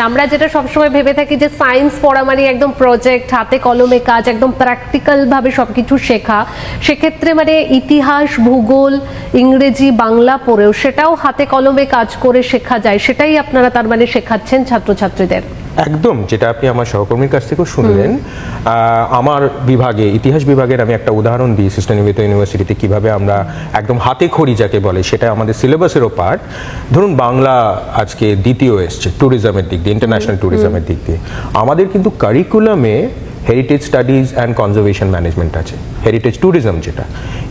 আচ্ছা, আমরা যেটা সবসময় ভেবে থাকি যে সায়েন্স পড়া মানে একদম প্রজেক্ট, হাতে কলমে কাজ, একদম প্র্যাকটিক্যাল ভাবে সবকিছু শেখা, সেক্ষেত্রে মানে ইতিহাস, ভূগোল, ইংরেজি, বাংলা পড়েও সেটাও হাতে কলমে কাজ করে শেখা যায়, সেটাই আপনারা তার মানে শেখাচ্ছেন ছাত্রছাত্রীদের। একদম, যেটা আপনি আমার সহকর্মীর কাছ থেকেও শুনলেন। আমার বিভাগে, ইতিহাস বিভাগের আমি একটা উদাহরণ দিই, সিস্টেমনিকেতন ইউনিভার্সিটিতে কিভাবে আমরা একদম হাতে খড়ি যাকে বলে সেটা আমাদের সিলেবাসেরও পার্ট। ধরুন বাংলা আজকে দ্বিতীয় এসছে ট্যুরিজমের দিক দিয়ে, ইন্টারন্যাশনাল ট্যুরিজমের দিক দিয়ে। আমাদের কিন্তু কারিকুলামে heritage studies and conservation management আছে, হেরিটেজ ট্যুরিজম যেটা।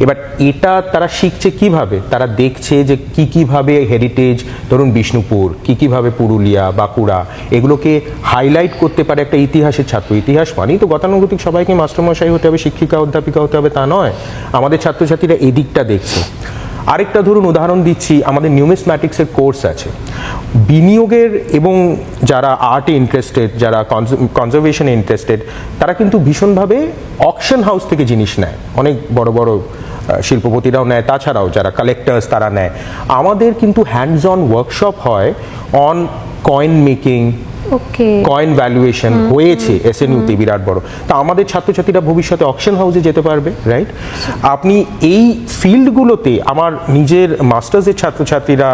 এবার এটা তারা শিখছে কিভাবে, তারা দেখছে যে কিভাবে হেরিটেজ, ধরুন বিষ্ণুপুর, কিভাবে পুরুলিয়া, বাঁকুড়া, এগুলোকে হাইলাইট করতে পারে একটা ইতিহাসের ছাত্র। ইতিহাস মানেই তো গতানুগতিক সবাইকে মাস্টারমশাই হতে হবে, শিক্ষিকা অধ্যাপিকা হতে হবে তা নয়। আমাদের ছাত্রছাত্রীরা এদিকটা দেখছে। আরেকটা ধরুন উদাহরণ দিচ্ছি, আমাদের নিউমিসম্যাটিক্সের কোর্স আছে। বিনিয়োগের এবং যারা আর্টে ইন্টারেস্টেড, যারা কনজারভেশনে ইন্টারেস্টেড, তারা কিন্তু ভীষণভাবে অকশন হাউস থেকে জিনিস নেয়, অনেক বড় বড় শিল্পপতিরাও নেয়, তাছাড়াও যারা কালেক্টার্স তারা নেয়। আমাদের কিন্তু হ্যান্ডস অন ওয়ার্কশপ হয় on coin making, coin valuation হয়েছে এসএনইউতে বিরাট বড়। তা আমাদের ছাত্রছাত্রীরা ভবিষ্যতে অকশন হাউসে যেতে পারবে, রাইট? আপনি এই ফিল্ডগুলোতে, আমার নিজের মাস্টার্সের ছাত্রছাত্রীরা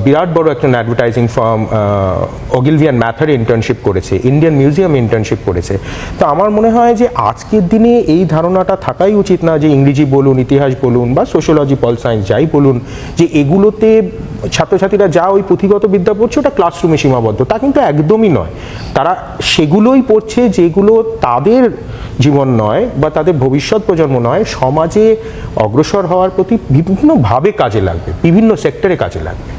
বিরাট বড় একটা অ্যাডভার্টাইজিং ফার্ম ওগিলভিয়ান ম্যাথারে ইন্টার্নশিপ করেছে, ইন্ডিয়ান মিউজিয়ামে ইন্টার্নশিপ করেছে। তো আমার মনে হয় যে আজকের দিনে এই ধারণাটা থাকাই উচিত না যে ইংরেজি বলুন, ইতিহাস বলুন বা সোশ্যোলজি, পল সায়েন্স যাই বলুন, যে এগুলোতে ছাত্রছাত্রীরা যা ওই পুঁথিগত বিদ্যা পড়ছে ওটা ক্লাসরুমে সীমাবদ্ধ, তা কিন্তু একদমই নয়। তারা সেগুলোই পড়ছে যেগুলো তাদের জীবন নয় বা তাদের ভবিষ্যৎ প্রজন্ম নয়, সমাজে অগ্রসর হওয়ার প্রতি বিভিন্নভাবে কাজে লাগবে, বিভিন্ন সেক্টরে কাজে লাগবে।